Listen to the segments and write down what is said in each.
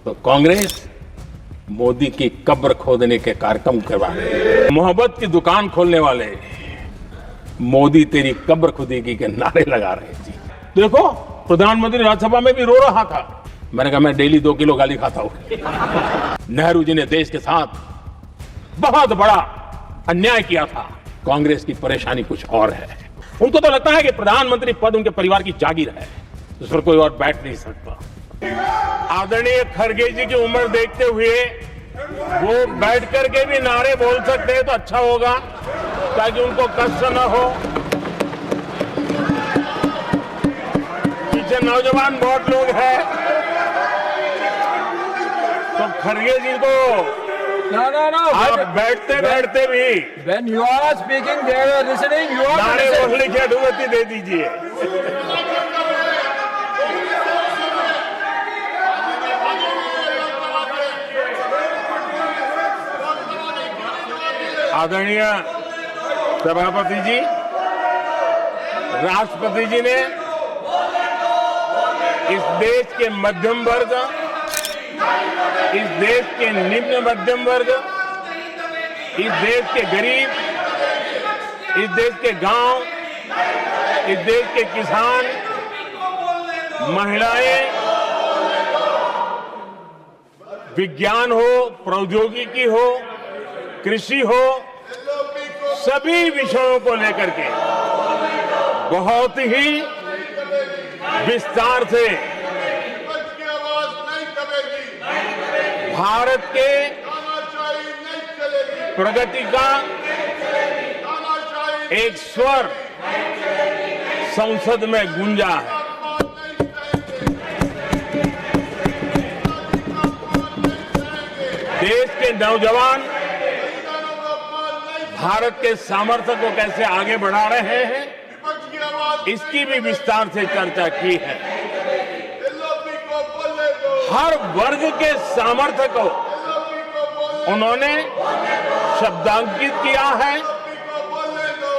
तो कांग्रेस मोदी की कब्र खोदने के कार्यक्रम करवा रही है। मोहब्बत की दुकान खोलने वाले मोदी तेरी कब्र खुदेगी के नारे लगा रहे हैं। जी देखो, प्रधानमंत्री राज्यसभा में भी रो रहा था। मैंने कहा मैं डेली 2 किलो गाली खाता हूं। नेहरू जी ने देश के साथ बहुत बड़ा अन्याय किया था। कांग्रेस की परेशानी कुछ और है। उनको तो लगता है कि प्रधानमंत्री पद उनके परिवार की जागीर है, उस पर कोई और बैठ नहीं सकता। आदरणीय खड़गे जी की उम्र देखते हुए वो बैठ करके भी नारे बोल सकते हैं तो अच्छा होगा, ताकि उनको कष्ट न हो। पीछे नौजवान बहुत लोग हैं, तो खड़गे जी को No. आप बैठते बैठते भी When you are speaking, they are listening. You are नारे listening. बोलने की अनुमति दे दीजिए। आदरणीय सभापति जी, राष्ट्रपति जी ने इस देश के मध्यम वर्ग, इस देश के निम्न मध्यम वर्ग, इस देश के गरीब, इस देश के गांव, इस देश के किसान, महिलाएं, विज्ञान हो, प्रौद्योगिकी हो, कृषि हो, सभी विषयों को लेकर के बहुत ही विस्तार से भारत के प्रगति का एक स्वर संसद में गूंजा है। देश के नौजवान भारत के सामर्थ्य को कैसे आगे बढ़ा रहे हैं, इसकी भी विस्तार से चर्चा की है। हर वर्ग के सामर्थ्य को उन्होंने शब्दांकित किया है।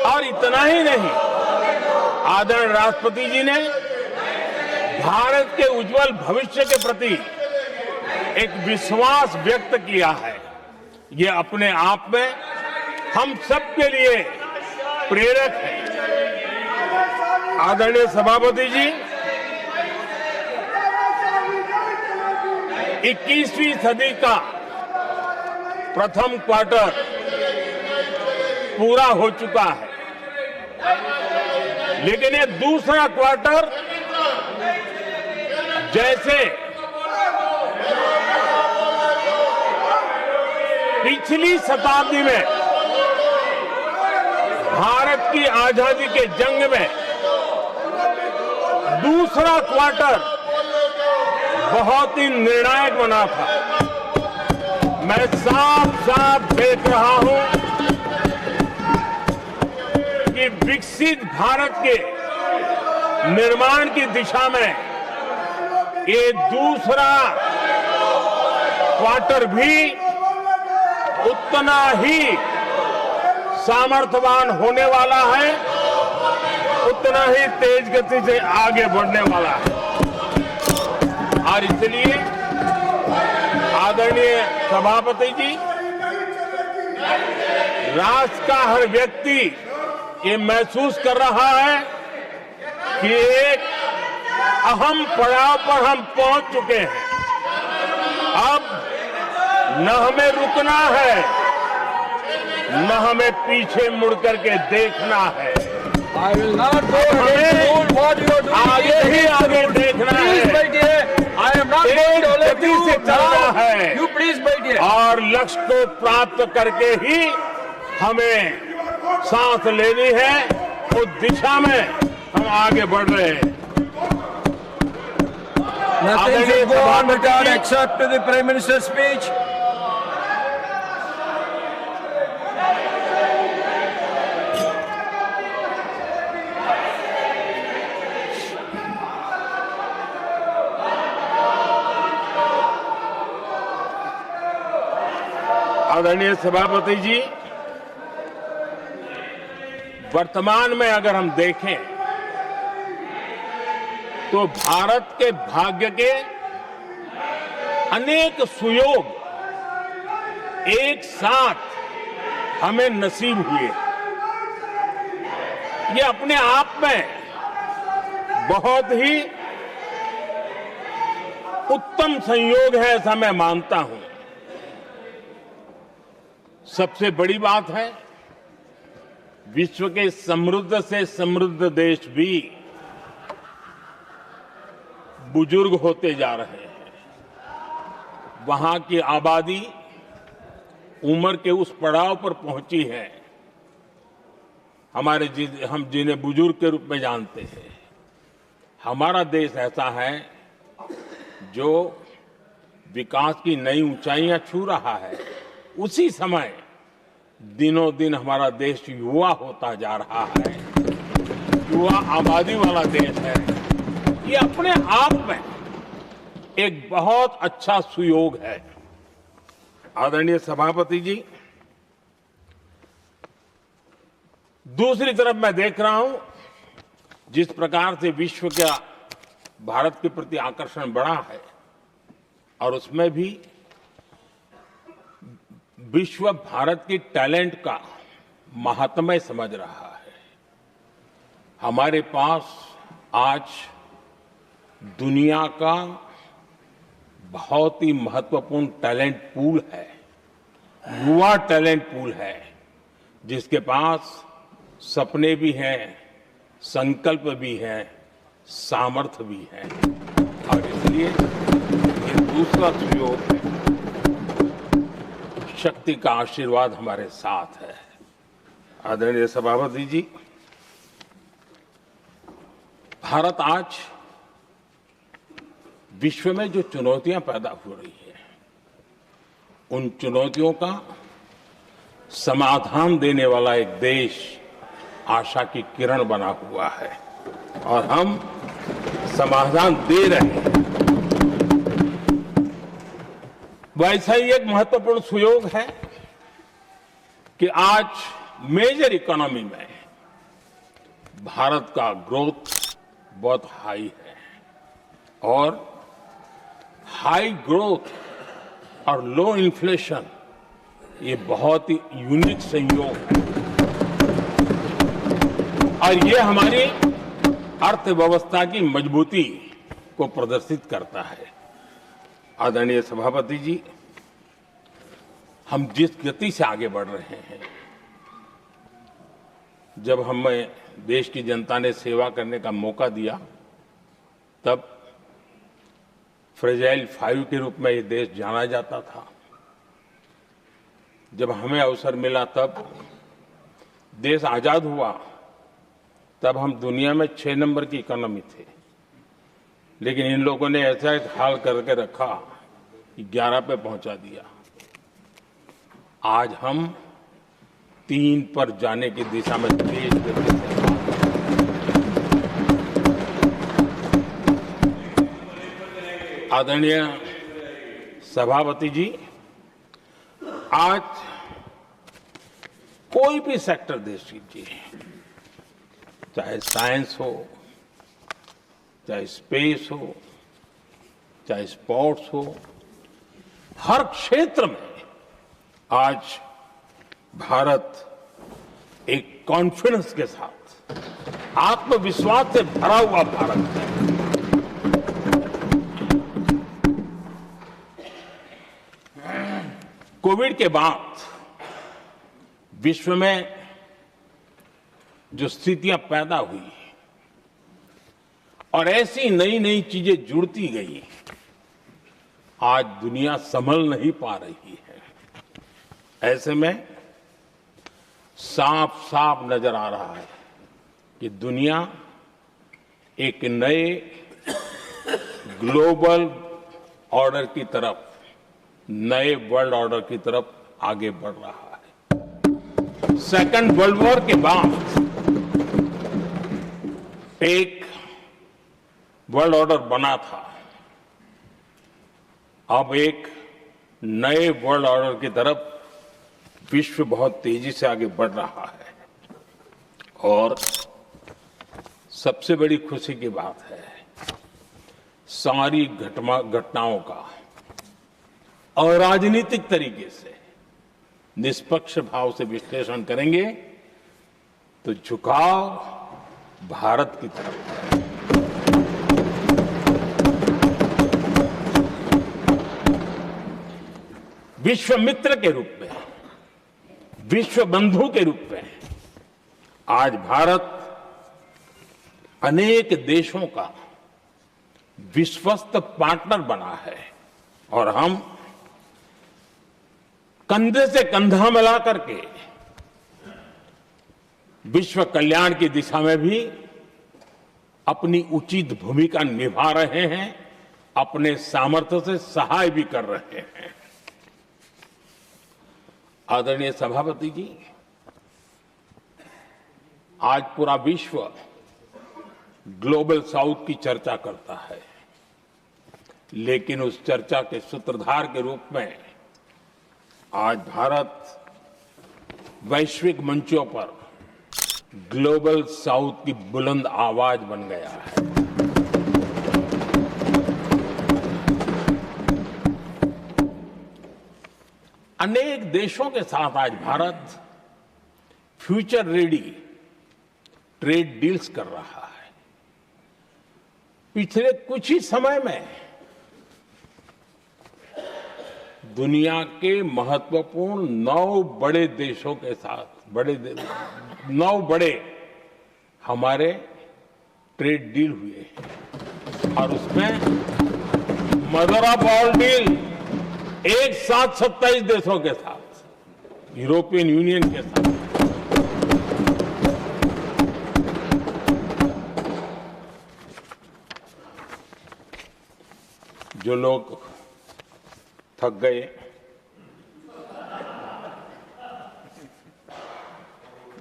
और इतना ही नहीं, आदरणीय राष्ट्रपति जी ने भारत के उज्जवल भविष्य के प्रति एक विश्वास व्यक्त किया है। ये अपने आप में हम सबके लिए प्रेरक है। आदरणीय सभापति जी, 21वीं सदी का प्रथम क्वार्टर पूरा हो चुका है, लेकिन ये दूसरा क्वार्टर जैसे पिछली शताब्दी में भारत की आजादी के जंग में दूसरा क्वार्टर बहुत ही निर्णायक बना था। मैं साफ साफ देख रहा हूं कि विकसित भारत के निर्माण की दिशा में ये दूसरा क्वार्टर भी उतना ही सामर्थ्यवान होने वाला है, उतना ही तेज गति से आगे बढ़ने वाला है। और इसलिए आदरणीय सभापति जी, राष्ट्र का हर व्यक्ति ये महसूस कर रहा है कि एक अहम पड़ाव पर हम पहुंच चुके हैं। अब न हमें रुकना है, न हमें पीछे मुड़ करके देखना है। I will not go against what you are doing. आगे ही आगे देखना Please, my है, dear. I am not going to let गति you से चलना now. है। You please, my dear. और लक्ष्य को प्राप्त करके ही हमें सांस लेनी है। उस दिशा में हम आगे बढ़ रहे हैं। Nothing should go on record except to the Prime Minister's speech. आदरणीय सभापति जी, वर्तमान में अगर हम देखें तो भारत के भाग्य के अनेक सुयोग एक साथ हमें नसीब हुए। ये अपने आप में बहुत ही उत्तम संयोग है, ऐसा मैं मानता हूं। सबसे बड़ी बात है, विश्व के समृद्ध से समृद्ध देश भी बुजुर्ग होते जा रहे हैं। वहां की आबादी उम्र के उस पड़ाव पर पहुंची है हम जिन्हें बुजुर्ग के रूप में जानते हैं। हमारा देश ऐसा है जो विकास की नई ऊंचाइयां छू रहा है। उसी समय दिनों दिन हमारा देश युवा होता जा रहा है, युवा आबादी वाला देश है। ये अपने आप में एक बहुत अच्छा सुयोग है। आदरणीय सभापति जी, दूसरी तरफ मैं देख रहा हूं जिस प्रकार से विश्व का भारत के प्रति आकर्षण बढ़ा है, और उसमें भी विश्व भारत की टैलेंट का महात्म्य समझ रहा है। हमारे पास आज दुनिया का बहुत ही महत्वपूर्ण टैलेंट पूल है, युवा टैलेंट पूल है, जिसके पास सपने भी हैं, संकल्प भी है, सामर्थ्य भी है। और इसलिए ये दूसरा सुयोग है। शक्ति का आशीर्वाद हमारे साथ है। आदरणीय सभापति जी, भारत आज विश्व में जो चुनौतियां पैदा हो रही है, उन चुनौतियों का समाधान देने वाला एक देश आशा की किरण बना हुआ है, और हम समाधान दे रहे हैं। वैसा ही एक महत्वपूर्ण सुयोग है कि आज मेजर इकोनॉमी में भारत का ग्रोथ बहुत हाई है, और हाई ग्रोथ और लो इन्फ्लेशन ये बहुत ही यूनिक संयोग है, और ये हमारी अर्थव्यवस्था की मजबूती को प्रदर्शित करता है। आदरणीय सभापति जी, हम जिस गति से आगे बढ़ रहे हैं, जब हमें देश की जनता ने सेवा करने का मौका दिया, तब फ्रेजाइल 5 के रूप में ये देश जाना जाता था। जब हमें अवसर मिला, तब देश आजाद हुआ, तब हम दुनिया में 6 नंबर की इकोनॉमी थे। लेकिन इन लोगों ने ऐसा एक हाल करके रखा कि 11 पे पहुंचा दिया। आज हम 3 पर जाने की दिशा में तेज गति से। आदरणीय सभापति जी, आज कोई भी सेक्टर देश कीजिए, चाहे साइंस हो, चाहे स्पेस हो, चाहे स्पोर्ट्स हो, हर क्षेत्र में आज भारत एक कॉन्फिडेंस के साथ, आत्मविश्वास से भरा हुआ भारत है। कोविड के बाद विश्व में जो स्थितियां पैदा हुई और ऐसी नई नई चीजें जुड़ती गई, आज दुनिया संभल नहीं पा रही है। ऐसे में साफ साफ नजर आ रहा है कि दुनिया एक नए ग्लोबल ऑर्डर की तरफ, नए वर्ल्ड ऑर्डर की तरफ आगे बढ़ रहा है। सेकेंड वर्ल्ड वॉर के बाद एक वर्ल्ड ऑर्डर बना था, अब एक नए वर्ल्ड ऑर्डर की तरफ विश्व बहुत तेजी से आगे बढ़ रहा है। और सबसे बड़ी खुशी की बात है, सारी घटनाओं का और राजनीतिक तरीके से निष्पक्ष भाव से विश्लेषण करेंगे तो झुकाव भारत की तरफ है। विश्व मित्र के रूप में, विश्व बंधु के रूप में आज भारत अनेक देशों का विश्वस्त पार्टनर बना है और हम कंधे से कंधा मिला करके विश्व कल्याण की दिशा में भी अपनी उचित भूमिका निभा रहे हैं, अपने सामर्थ्य से सहाय भी कर रहे हैं। आदरणीय सभापति जी, आज पूरा विश्व ग्लोबल साउथ की चर्चा करता है, लेकिन उस चर्चा के सूत्रधार के रूप में आज भारत वैश्विक मंचों पर ग्लोबल साउथ की बुलंद आवाज बन गया है। अनेक देशों के साथ आज Bharat future ready trade deals कर रहा है। पिछले कुछ ही समय में दुनिया के महत्वपूर्ण 9 बड़े देशों के साथ 9 बड़े हमारे ट्रेड डील हुए हैं और उसमें मदर ऑफ ऑल डील एक साथ 27 देशों के साथ, यूरोपियन यूनियन के साथ। जो लोग थक गए,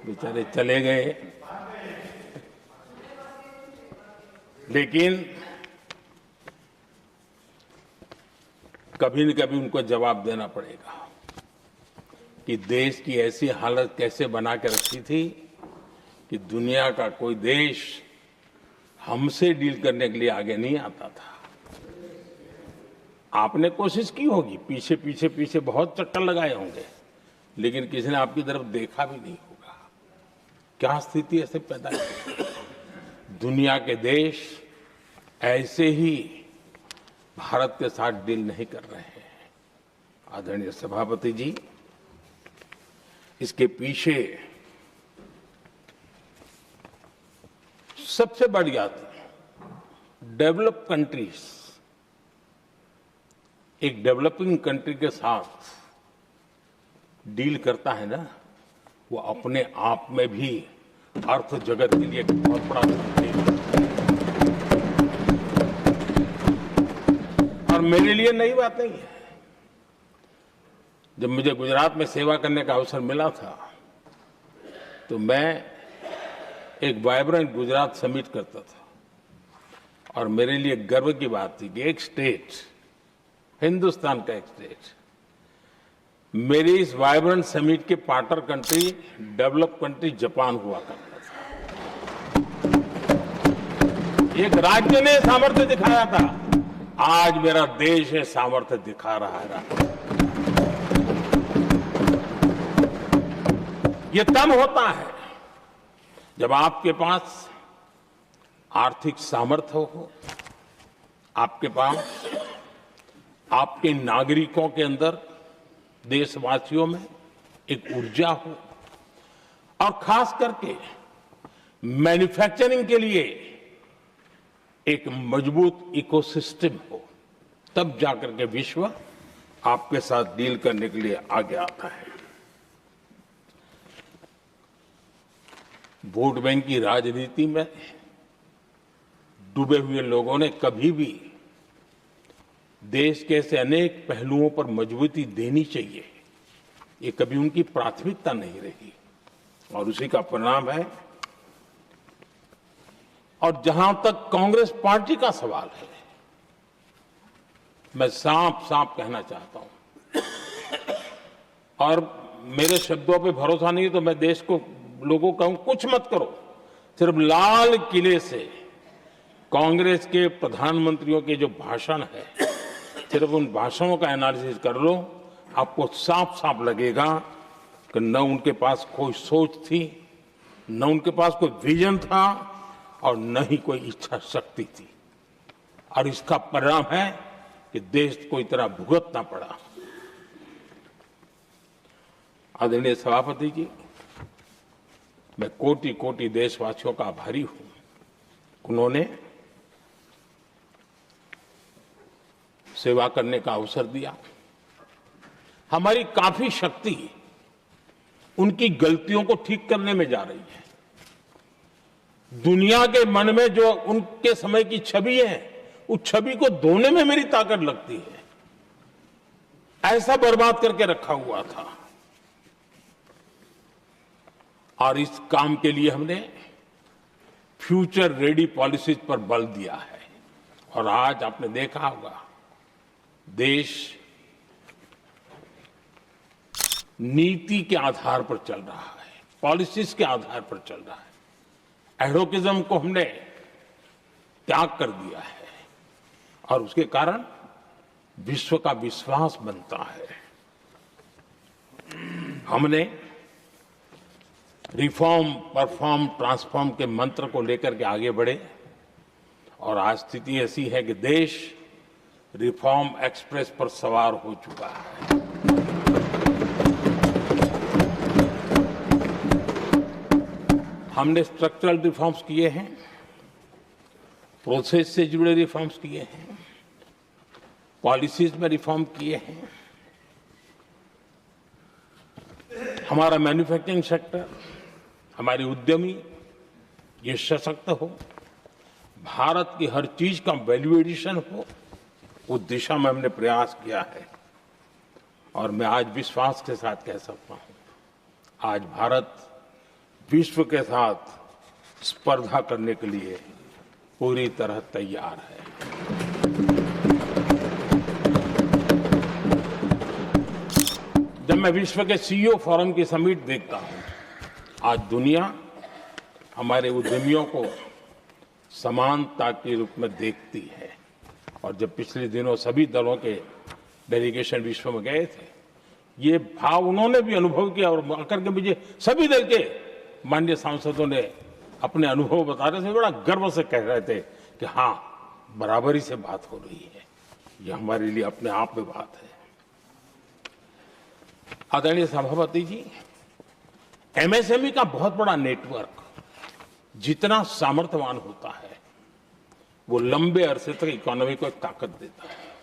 बेचारे चले गए, लेकिन कभी न कभी उनको जवाब देना पड़ेगा कि देश की ऐसी हालत कैसे बना के रखी थी कि दुनिया का कोई देश हमसे डील करने के लिए आगे नहीं आता था। आपने कोशिश की होगी, पीछे पीछे पीछे बहुत चक्कर लगाए होंगे, लेकिन किसी ने आपकी तरफ देखा भी नहीं होगा। क्या स्थिति ऐसे पैदा की? दुनिया के देश ऐसे ही भारत के साथ डील नहीं कर रहे हैं। आदरणीय सभापति जी, इसके पीछे सबसे बड़ी बात, डेवलप कंट्रीज एक डेवलपिंग कंट्री के साथ डील करता है ना, वो अपने आप में भी अर्थ जगत के लिए एक बहुत बड़ा संदेश है। और मेरे लिए नई बात नहीं है। जब मुझे गुजरात में सेवा करने का अवसर मिला था तो मैं एक वाइब्रेंट गुजरात समिट करता था और मेरे लिए गर्व की बात थी कि एक स्टेट, हिंदुस्तान का एक स्टेट, मेरी इस वाइब्रेंट समिट के partner country, develop country Japan हुआ करता था। एक राज्य ने सामर्थ्य दिखाया था, आज मेरा देश है सामर्थ्य दिखा रहा है। ये तब होता है जब आपके पास आर्थिक सामर्थ्य हो, आपके पास आपके नागरिकों के अंदर, देशवासियों में एक ऊर्जा हो और खास करके मैन्युफैक्चरिंग के लिए एक मजबूत इकोसिस्टम हो, तब जाकर के विश्व आपके साथ डील करने के लिए आगे आता है। वोट बैंक की राजनीति में डूबे हुए लोगों ने कभी भी देश के ऐसे अनेक पहलुओं पर मजबूती देनी चाहिए, ये कभी उनकी प्राथमिकता नहीं रही और उसी का परिणाम है। और जहां तक कांग्रेस पार्टी का सवाल है, मैं साफ साफ कहना चाहता हूं और मेरे शब्दों पे भरोसा नहीं तो मैं देश को, लोगों को कहूं कुछ मत करो, सिर्फ लाल किले से कांग्रेस के प्रधानमंत्रियों के जो भाषण है सिर्फ उन भाषणों का एनालिसिस कर लो, आपको साफ साफ लगेगा कि न उनके पास कोई सोच थी, न उनके पास कोई विजन था और न ही कोई इच्छा शक्ति थी। और इसका परिणाम है कि देश को इतना भुगतना पड़ा। आदरणीय सभापति जी, मैं कोटि कोटि देशवासियों का आभारी हूं। उन्होंने सेवा करने का अवसर दिया। हमारी काफी शक्ति उनकी गलतियों को ठीक करने में जा रही है। दुनिया के मन में जो उनके समय की छवि है, उस छवि को धोने में मेरी ताकत लगती है। ऐसा बर्बाद करके रखा हुआ था। और इस काम के लिए हमने फ्यूचर रेडी पॉलिसीज पर बल दिया है। और आज आपने देखा होगा, देश नीति के आधार पर चल रहा है, पॉलिसीज के आधार पर चल रहा है। एडोकिज्म को हमने त्याग कर दिया है और उसके कारण विश्व का विश्वास बनता है। हमने रिफॉर्म, परफॉर्म, ट्रांसफॉर्म के मंत्र को लेकर के आगे बढ़े और आज स्थिति ऐसी है कि देश रिफॉर्म एक्सप्रेस पर सवार हो चुका है। हमने स्ट्रक्चरल रिफॉर्म्स किए हैं, प्रोसेस से जुड़े रिफॉर्म्स किए हैं, पॉलिसीज में रिफॉर्म किए हैं। हमारा मैन्युफैक्चरिंग सेक्टर, हमारे उद्यमी ये सशक्त हो, भारत की हर चीज का वैल्यू एडिशन हो, उस दिशा में हमने प्रयास किया है। और मैं आज विश्वास के साथ कह सकता हूं, आज भारत विश्व के साथ स्पर्धा करने के लिए पूरी तरह तैयार है। जब मैं विश्व के सीईओ फोरम की समिट देखता हूं, आज दुनिया हमारे उद्यमियों को समानता के रूप में देखती है। और जब पिछले दिनों सभी दलों के डेलीगेशन विश्व में गए थे, ये भाव उन्होंने भी अनुभव किया और आकर के मुझे सभी दल के माननीय सांसदों ने अपने अनुभव बता रहे थे, बड़ा गर्व से कह रहे थे कि हाँ, बराबरी से बात हो रही है। ये हमारे लिए अपने आप में बात है। आदरणीय सभापति जी, एमएसएमई का बहुत बड़ा नेटवर्क जितना सामर्थ्यवान होता है, वो लंबे अरसे तक इकोनॉमी को एक ताकत देता है।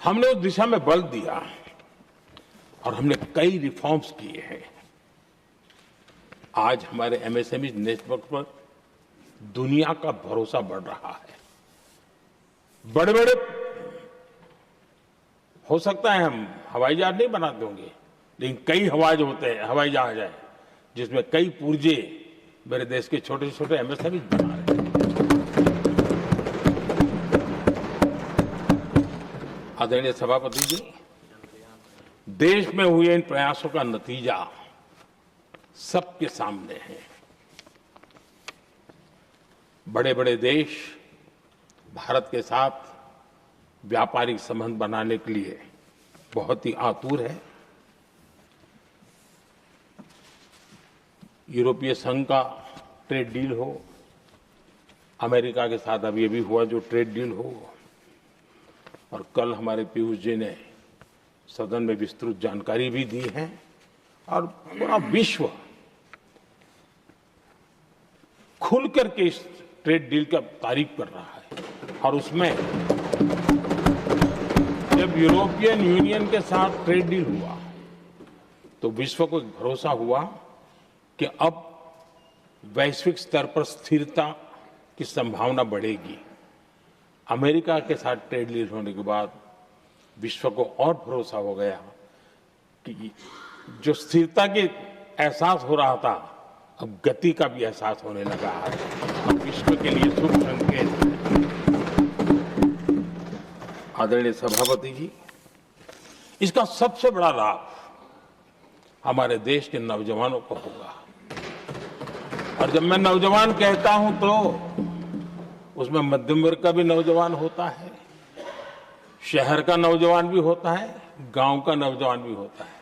हमने उस दिशा में बल दिया और हमने कई रिफॉर्म्स किए हैं। आज हमारे एमएसएमई नेटवर्क पर दुनिया का भरोसा बढ़ रहा है। बड़े बड़े हो सकता है हम हवाई जहाज नहीं बनाते होंगे, लेकिन कई हवाई जहाज है जिसमें कई पुर्जे मेरे देश के छोटे छोटे एमएसएमई बना रहे हैं। आदरणीय सभापति जी, देश में हुए इन प्रयासों का नतीजा सबके सामने है। बड़े बड़े देश भारत के साथ व्यापारिक संबंध बनाने के लिए बहुत ही आतुर है। यूरोपीय संघ का ट्रेड डील हो, अमेरिका के साथ अभी अभी हुआ जो ट्रेड डील हो, और कल हमारे पीयूष जी ने सदन में विस्तृत जानकारी भी दी है। और पूरा विश्व खुल करके इस ट्रेड डील का तारीफ कर रहा है। और उसमें जब यूरोपियन यूनियन के साथ ट्रेड डील हुआ तो विश्व को एक भरोसा हुआ कि अब वैश्विक स्तर पर स्थिरता की संभावना बढ़ेगी। अमेरिका के साथ ट्रेड डील होने के बाद विश्व को और भरोसा हो गया कि जो स्थिरता के एहसास हो रहा था, अब गति का भी एहसास होने लगा है। अब विश्व के लिए शुभ संकेत है। आदरणीय सभापति जी, इसका सबसे बड़ा लाभ हमारे देश के नौजवानों को होगा। और जब मैं नौजवान कहता हूं तो उसमें मध्यम वर्ग का भी नौजवान होता है, शहर का नौजवान भी होता है, गांव का नौजवान भी होता है,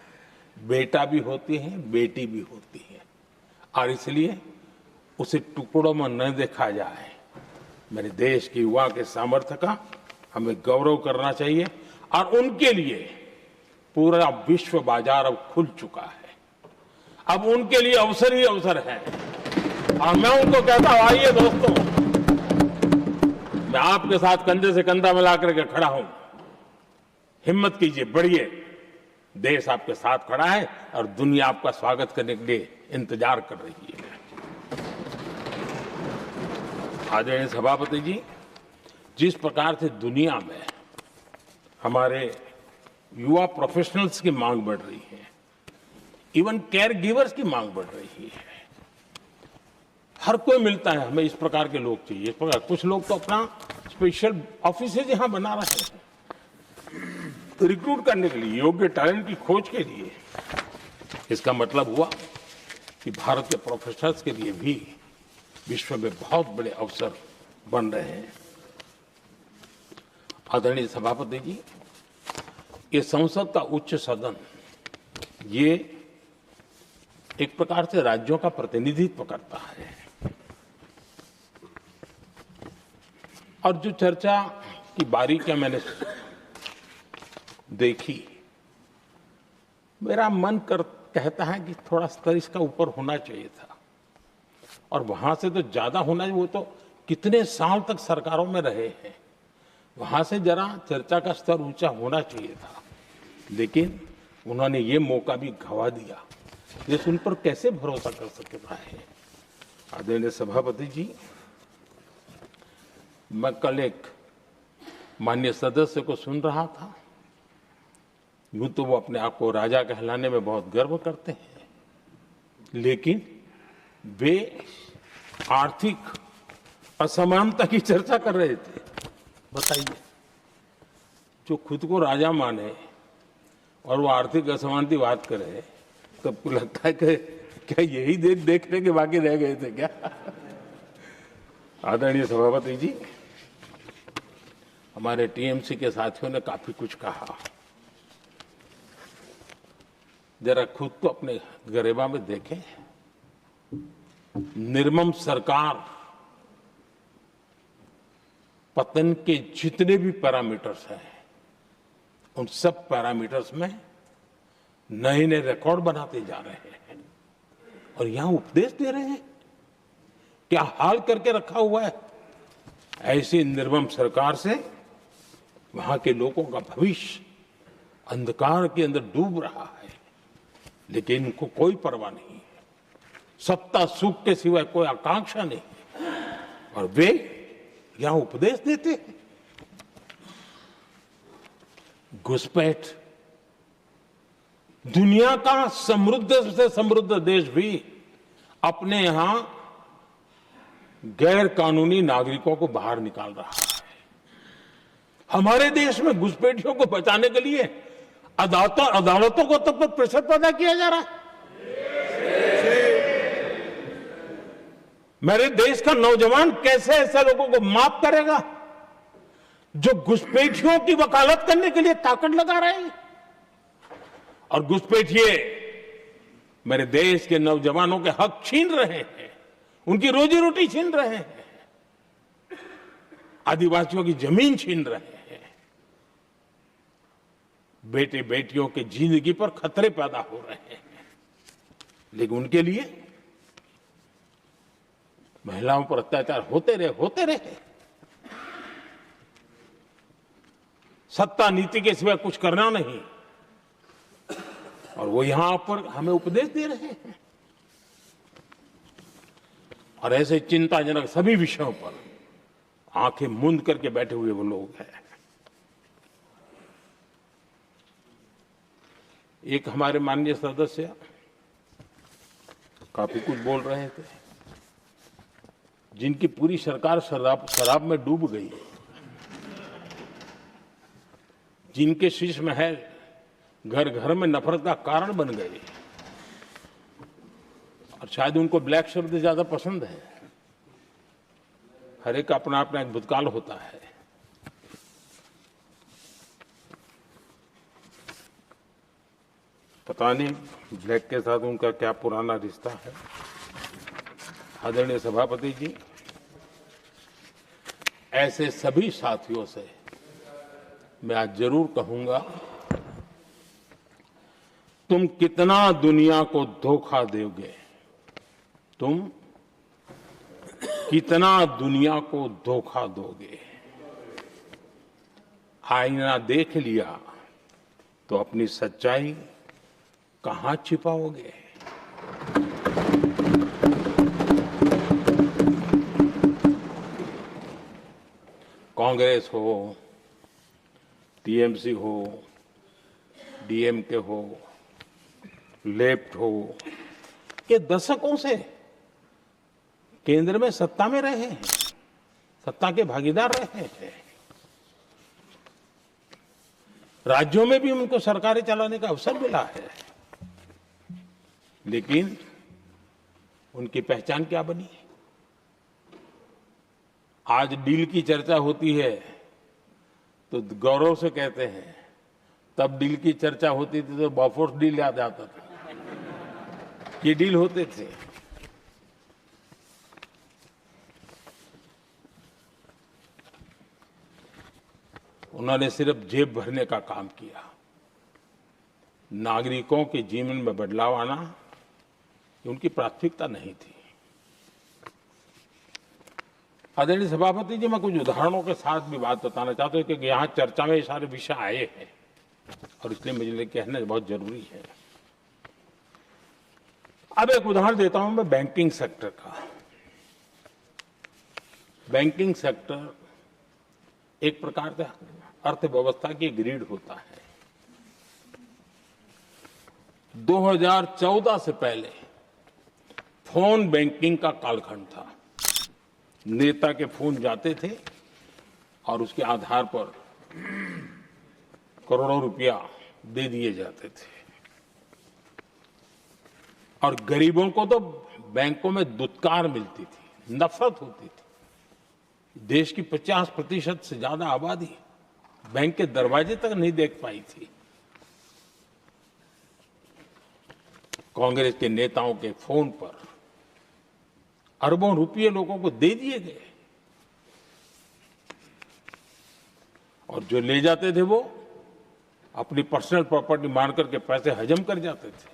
बेटा भी होती है, बेटी भी होती है, और इसलिए उसे टुकड़ों में न देखा जाए। मेरे देश के युवा के सामर्थ्य का हमें गौरव करना चाहिए, और उनके लिए पूरा विश्व बाजार अब खुल चुका है। अब उनके लिए अवसर ही अवसर है, और मैं उनको कहता हूं, आइए दोस्तों, मैं आपके साथ कंधे से कंधा मिला करके खड़ा हूं। हिम्मत कीजिए, बढ़िए, देश आपके साथ खड़ा है और दुनिया आपका स्वागत करने के लिए इंतजार कर रही है। आदरणीय सभापति जी, जिस प्रकार से दुनिया में हमारे युवा प्रोफेशनल्स की मांग बढ़ रही है, इवन केयर गिवर्स की मांग बढ़ रही है, हर कोई मिलता है, हमें इस प्रकार के लोग चाहिए। इस प्रकार कुछ लोग तो अपना स्पेशल ऑफिस यहां बना रहे हैं तो रिक्रूट करने के लिए, योग्य टैलेंट की खोज के लिए। इसका मतलब हुआ कि भारत के प्रोफेशनल्स के लिए भी विश्व में बहुत बड़े अवसर बन रहे हैं। आदरणीय सभापति जी, ये संसद का उच्च सदन, ये एक प्रकार से राज्यों का प्रतिनिधित्व करता है, और जो चर्चा की बारीकियां मैंने देखी, मेरा मन कहता है कि थोड़ा स्तर इसका ऊपर होना चाहिए था, और वहां से तो ज्यादा होना चाहिए। वो तो कितने साल तक सरकारों में रहे हैं, वहां से जरा चर्चा का स्तर ऊंचा होना चाहिए था, लेकिन उन्होंने ये मौका भी गंवा दिया। देश उन पर कैसे भरोसा कर सकता है। आदरणीय सभापति जी, मैं कल एक माननीय सदस्य को सुन रहा था। यूं तो वो अपने आप को राजा कहलाने में बहुत गर्व करते हैं, लेकिन वे आर्थिक असमानता की चर्चा कर रहे थे। बताइए, जो खुद को राजा माने और वो आर्थिक असमानता की बात करे, तो आपको लगता है कि क्या यही देखने के बाकी रह गए थे क्या? आदरणीय सभापति जी, हमारे टीएमसी के साथियों ने काफी कुछ कहा। जरा खुद को अपने गरेबा में देखें। निर्मम सरकार पतन के जितने भी पैरामीटर्स हैं, उन सब पैरामीटर्स में नए नए रिकॉर्ड बनाते जा रहे हैं, और यहां उपदेश दे रहे हैं। क्या हाल करके रखा हुआ है। ऐसी निर्मम सरकार से वहां के लोगों का भविष्य अंधकार के अंदर डूब रहा है, लेकिन इनको कोई परवाह नहीं है। सत्ता सुख के सिवाय कोई आकांक्षा नहीं है, और वे यहां उपदेश देते हैं। घुसपैठ, दुनिया का समृद्ध से समृद्ध देश भी अपने यहां गैर कानूनी नागरिकों को बाहर निकाल रहा है। हमारे देश में घुसपैठियों को बचाने के लिए अदालतों को तब तक प्रेशर पैदा किया जा रहा है। मेरे देश का नौजवान कैसे ऐसे लोगों को माफ करेगा जो घुसपैठियों की वकालत करने के लिए ताकत लगा रहे हैं। और घुसपैठिए मेरे देश के नौजवानों के हक छीन रहे हैं, उनकी रोजी रोटी छीन रहे हैं, आदिवासियों की जमीन छीन रहे हैं, बेटे बेटियों के जिंदगी पर खतरे पैदा हो रहे हैं। लेकिन उनके लिए महिलाओं पर अत्याचार होते रहे। सत्ता नीति के सिवा कुछ करना नहीं, और वो यहां पर हमें उपदेश दे रहे हैं। और ऐसे चिंताजनक सभी विषयों पर आंखें मूंद करके बैठे हुए वो लोग हैं। एक हमारे माननीय सदस्य काफी कुछ बोल रहे थे, जिनकी पूरी सरकार शराब में डूब गई, जिनके शीश महल घर घर में नफरत का कारण बन गए, और शायद उनको ब्लैक शब्द ज्यादा पसंद है। हर एक अपना अपना एक भूतकाल होता है। पता नहीं ब्लैक के साथ उनका क्या पुराना रिश्ता है। आदरणीय सभापति जी, ऐसे सभी साथियों से मैं आज जरूर कहूंगा, तुम कितना दुनिया को धोखा दोगे, तुम कितना दुनिया को धोखा दोगे। आईना देख लिया तो अपनी सच्चाई कहां छिपाओगे। कांग्रेस हो, टीएमसी हो, डीएमके हो, लेफ्ट हो, ये दशकों से केंद्र में सत्ता में रहे हैं, सत्ता के भागीदार रहे हैं। राज्यों में भी उनको सरकारें चलाने का अवसर मिला है, लेकिन उनकी पहचान क्या बनी। आज डील की चर्चा होती है तो गौरव से कहते हैं, तब डील की चर्चा होती थी तो बॉफोर्स डील याद आता था। ये डील होते थे। उन्होंने सिर्फ जेब भरने का काम किया। नागरिकों के जीवन में बदलाव आना ये उनकी प्राथमिकता नहीं थी। आदरणीय सभापति जी, मैं कुछ उदाहरणों के साथ भी बात बताना चाहता हूं, क्योंकि यहाँ चर्चा में ये सारे विषय आए हैं और इसलिए मुझे कहना बहुत जरूरी है। अब एक उदाहरण देता हूं मैं बैंकिंग सेक्टर का। बैंकिंग सेक्टर एक प्रकार से अर्थव्यवस्था की ग्रिड होता है। 2014 से पहले फोन बैंकिंग का कालखंड था। नेता के फोन जाते थे और उसके आधार पर करोड़ों रुपया दे दिए जाते थे, और गरीबों को तो बैंकों में दुत्कार मिलती थी, नफरत होती थी। देश की 50% से ज्यादा आबादी बैंक के दरवाजे तक नहीं देख पाई थी। कांग्रेस के नेताओं के फोन पर अरबों रुपये लोगों को दे दिए गए, और जो ले जाते थे वो अपनी पर्सनल प्रॉपर्टी मान करके पैसे हजम कर जाते थे।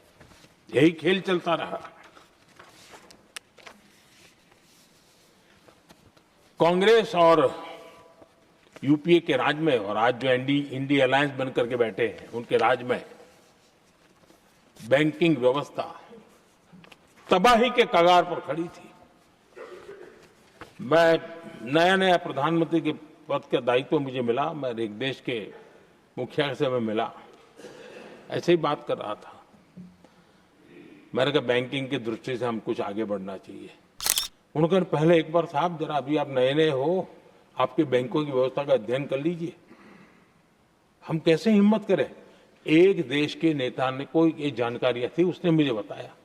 यही खेल चलता रहा। कांग्रेस और यूपीए के राज में, और आज जो इंडी अलायंस बन करके बैठे हैं उनके राज में, बैंकिंग व्यवस्था तबाही के कगार पर खड़ी थी। मैं नया प्रधानमंत्री के पद का दायित्व मुझे मिला, मैं एक देश के मुखिया से मैं मिला, ऐसे ही बात कर रहा था। मैंने कहा बैंकिंग की दृष्टि से हम कुछ आगे बढ़ना चाहिए। उन्होंने कहा पहले एक बार साहब जरा, अभी आप नए नए हो, आपके बैंकों की व्यवस्था का अध्ययन कर लीजिए। हम कैसे हिम्मत करें। एक देश के नेता ने कोई ये जानकारियां थी, उसने मुझे बताया,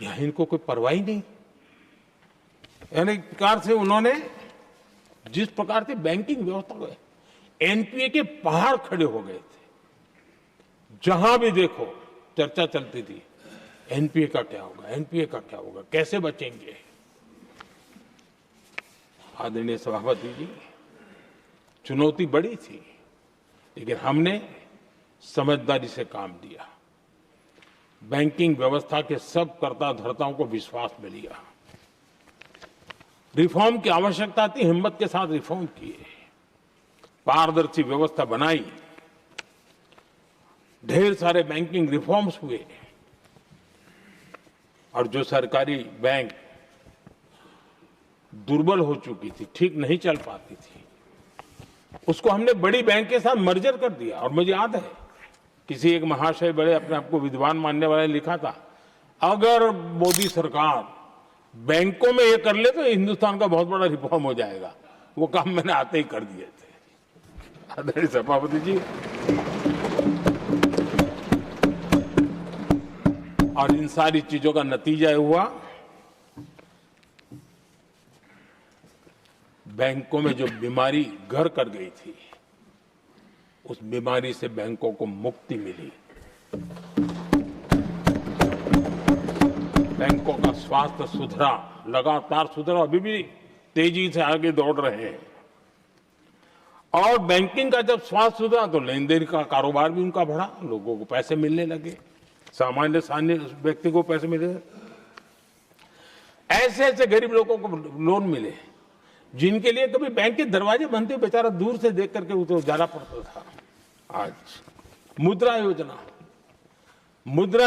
यहां इनको कोई परवाह ही नहीं। यानी एक प्रकार से उन्होंने जिस प्रकार से बैंकिंग व्यवस्था को, एनपीए के पहाड़ खड़े हो गए थे। जहां भी देखो चर्चा चलती थी, एनपीए का क्या होगा, एनपीए का क्या होगा, कैसे बचेंगे। आदरणीय सभापति जी, चुनौती बड़ी थी, लेकिन हमने समझदारी से काम दिया। बैंकिंग व्यवस्था के सब कर्ता धर्ताओं को विश्वास में लिया। रिफॉर्म की आवश्यकता थी, हिम्मत के साथ रिफॉर्म किए, पारदर्शी व्यवस्था बनाई, ढेर सारे बैंकिंग रिफॉर्म्स हुए, और जो सरकारी बैंक दुर्बल हो चुकी थी, ठीक नहीं चल पाती थी, उसको हमने बड़ी बैंक के साथ मर्जर कर दिया। और मुझे याद है किसी एक महाशय, बड़े अपने आप को विद्वान मानने वाले, लिखा था, अगर मोदी सरकार बैंकों में ये कर ले तो हिंदुस्तान का बहुत बड़ा रिफॉर्म हो जाएगा। वो काम मैंने आते ही कर दिए थे। आदरणीय सभापति जी, और इन सारी चीजों का नतीजा हुआ, बैंकों में जो बीमारी घर कर गई थी, उस बीमारी से बैंकों को मुक्ति मिली। बैंकों का स्वास्थ्य सुधरा, लगातार सुधरा, अभी भी तेजी से आगे दौड़ रहे हैं। और बैंकिंग का जब स्वास्थ्य सुधरा तो लेन देन का कारोबार भी उनका बढ़ा, लोगों को पैसे मिलने लगे, सामान्य व्यक्ति को पैसे मिले। ऐसे ऐसे गरीब लोगों को लोन मिले जिनके लिए कभी बैंक के दरवाजे बंद थे, बेचारा दूर से देख करके उसे जाना पड़ता था। आज मुद्रा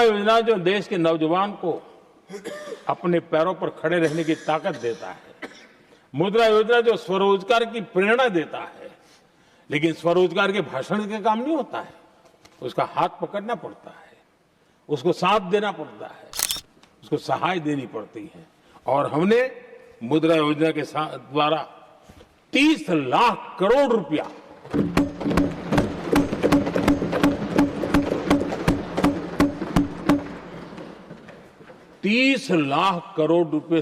योजना जो देश के नौजवान को अपने पैरों पर खड़े रहने की ताकत देता है, मुद्रा योजना जो स्वरोजगार की प्रेरणा देता है, लेकिन स्वरोजगार के भाषण के काम नहीं होता है, उसका हाथ पकड़ना पड़ता है, उसको साथ देना पड़ता है, उसको सहाय देनी पड़ती है। और हमने मुद्रा योजना के द्वारा 30 लाख करोड़ रुपया ₹30 लाख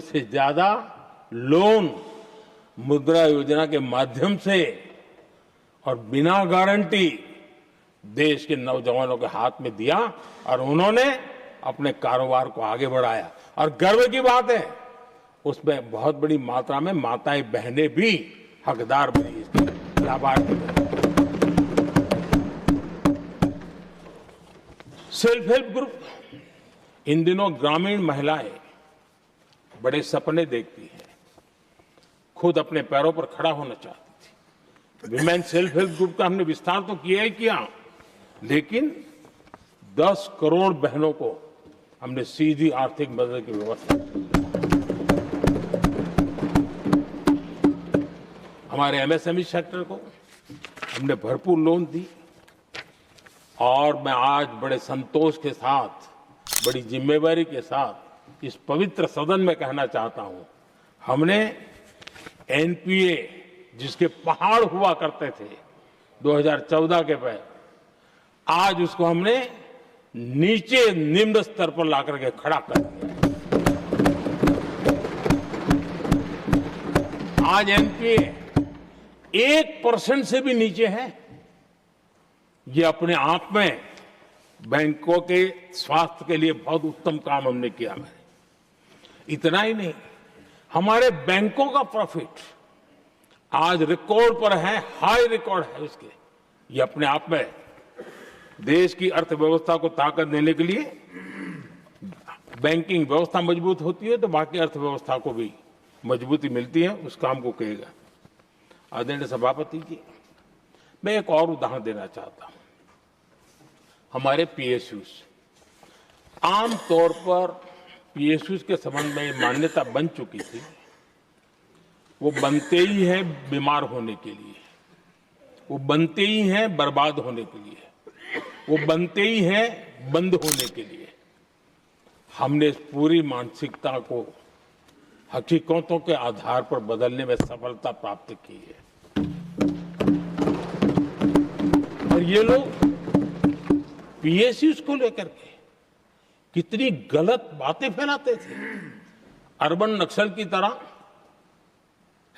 से ज्यादा लोन मुद्रा योजना के माध्यम से और बिना गारंटी देश के नौजवानों के हाथ में दिया और उन्होंने अपने कारोबार को आगे बढ़ाया। और गर्व की बात है, उसमें बहुत बड़ी मात्रा में माताएं बहनें भी हकदार बनी, लाभार्थी बनी। सेल्फ हेल्प ग्रुप, इन दिनों ग्रामीण महिलाएं बड़े सपने देखती हैं, खुद अपने पैरों पर खड़ा होना चाहती थी। विमेन सेल्फ हेल्प ग्रुप का हमने विस्तार तो किया ही किया, लेकिन 10 करोड़ बहनों को हमने सीधी आर्थिक मदद की व्यवस्था की। हमारे एमएसएमई सेक्टर को हमने भरपूर लोन दी। और मैं आज बड़े संतोष के साथ, बड़ी जिम्मेवारी के साथ इस पवित्र सदन में कहना चाहता हूं, हमने एनपीए जिसके पहाड़ हुआ करते थे 2014 के पहले, आज उसको हमने नीचे निम्न स्तर पर लाकर के खड़ा कर दिया। आज एनपीए 1% से भी नीचे है। ये अपने आप में बैंकों के स्वास्थ्य के लिए बहुत उत्तम काम हमने किया है। इतना ही नहीं, हमारे बैंकों का प्रॉफिट आज रिकॉर्ड पर है, हाई रिकॉर्ड है उसके। ये अपने आप में देश की अर्थव्यवस्था को ताकत देने के लिए, बैंकिंग व्यवस्था मजबूत होती है तो बाकी अर्थव्यवस्था को भी मजबूती मिलती है। उस काम को कहेगा आदरणीय सभापति जी। मैं एक और उदाहरण देना चाहता हूं। हमारे पीएसयूज, आमतौर पर पीएसयूज के संबंध में मान्यता बन चुकी थी, वो बनते ही हैं बीमार होने के लिए, वो बनते ही हैं बर्बाद होने के लिए, वो बनते ही हैं बंद होने के लिए। हमने इस पूरी मानसिकता को हकीकतों के आधार पर बदलने में सफलता प्राप्त की है। और ये लोग पीएसयूज को लेकर के कितनी गलत बातें फैलाते थे। अर्बन नक्सल की तरह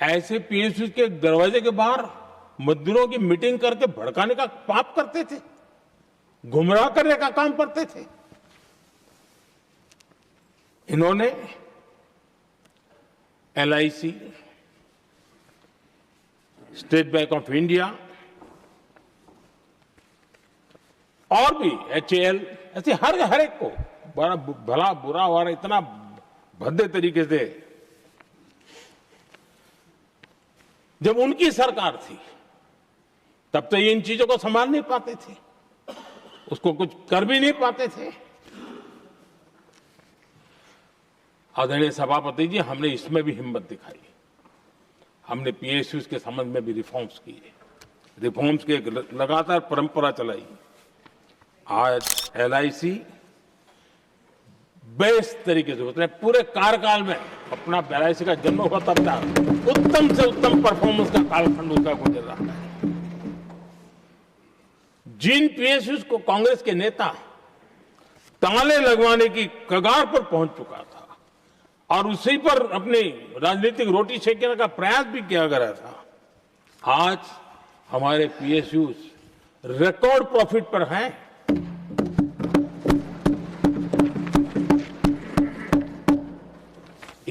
ऐसे पीएसयूज के दरवाजे के बाहर मजदूरों की मीटिंग करके भड़काने का पाप करते थे, गुमराह करने का काम करते थे। इन्होंने LIC, state bank of India और भी एचएएल, ऐसे हर एक को बड़ा भला बुरा हो रहा, इतना भद्दे तरीके से। जब उनकी सरकार थी तब तो ये इन चीजों को संभाल नहीं पाते थे, उसको कुछ कर भी नहीं पाते थे। आदरणीय सभापति जी, हमने इसमें भी हिम्मत दिखाई। हमने पीएसयूज के संबंध में भी रिफॉर्म्स किए, रिफॉर्म्स की एक लगातार परंपरा चलाई। आज एलआईसी बेस्ट तरीके से होते हैं, पूरे कार्यकाल में अपना एलआईसी का जन्म हुआ तब तक उत्तम से उत्तम परफॉर्मेंस का कालखंड उसका गुजर रहा है। जिन पीएसयूज को कांग्रेस के नेता ताले लगवाने की कगार पर पहुंच चुका था और उसी पर अपनी राजनीतिक रोटी सेकने का प्रयास भी किया गया था, आज हमारे पीएसयूज रिकॉर्ड प्रॉफिट पर हैं।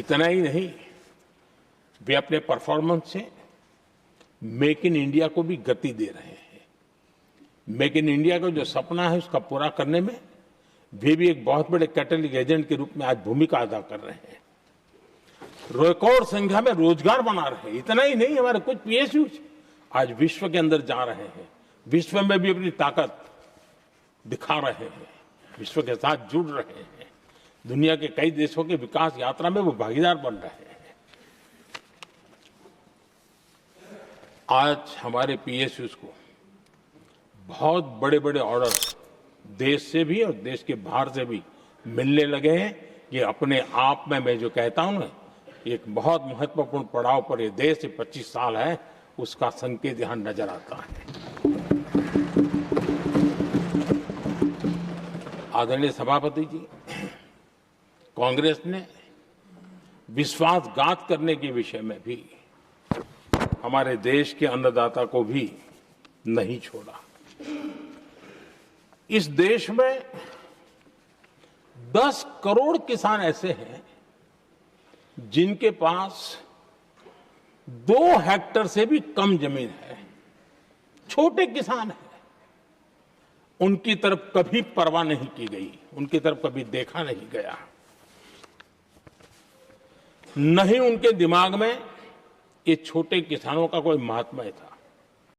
इतना ही नहीं, वे अपने परफॉर्मेंस से मेक इन इंडिया को भी गति दे रहे हैं। मेक इन इंडिया का जो सपना है उसका पूरा करने में वे भी एक बहुत बड़े कैटलिस्ट एजेंट के रूप में आज भूमिका अदा कर रहे हैं। रिकॉर्ड संख्या में रोजगार बना रहे हैं। इतना ही नहीं, हमारे कुछ पीएसयू आज विश्व के अंदर जा रहे हैं, विश्व में भी अपनी ताकत दिखा रहे हैं, विश्व के साथ जुड़ रहे हैं, दुनिया के कई देशों के विकास यात्रा में वो भागीदार बन रहे हैं। आज हमारे पीएसयूज को बहुत बड़े बड़े ऑर्डर देश से भी और देश के बाहर से भी मिलने लगे हैं। ये अपने आप में मैं जो कहता हूं ना, एक बहुत महत्वपूर्ण पड़ाव पर ये देश 25 साल है, उसका संकेत यहां नजर आता है। आदरणीय सभापति जी, कांग्रेस ने विश्वासघात करने के विषय में भी हमारे देश के अन्नदाता को भी नहीं छोड़ा। इस देश में 10 करोड़ किसान ऐसे हैं जिनके पास 2 हेक्टेयर से भी कम जमीन है, छोटे किसान हैं। उनकी तरफ कभी परवाह नहीं की गई, उनकी तरफ कभी देखा नहीं गया, नहीं उनके दिमाग में ये छोटे किसानों का कोई महात्म्य था।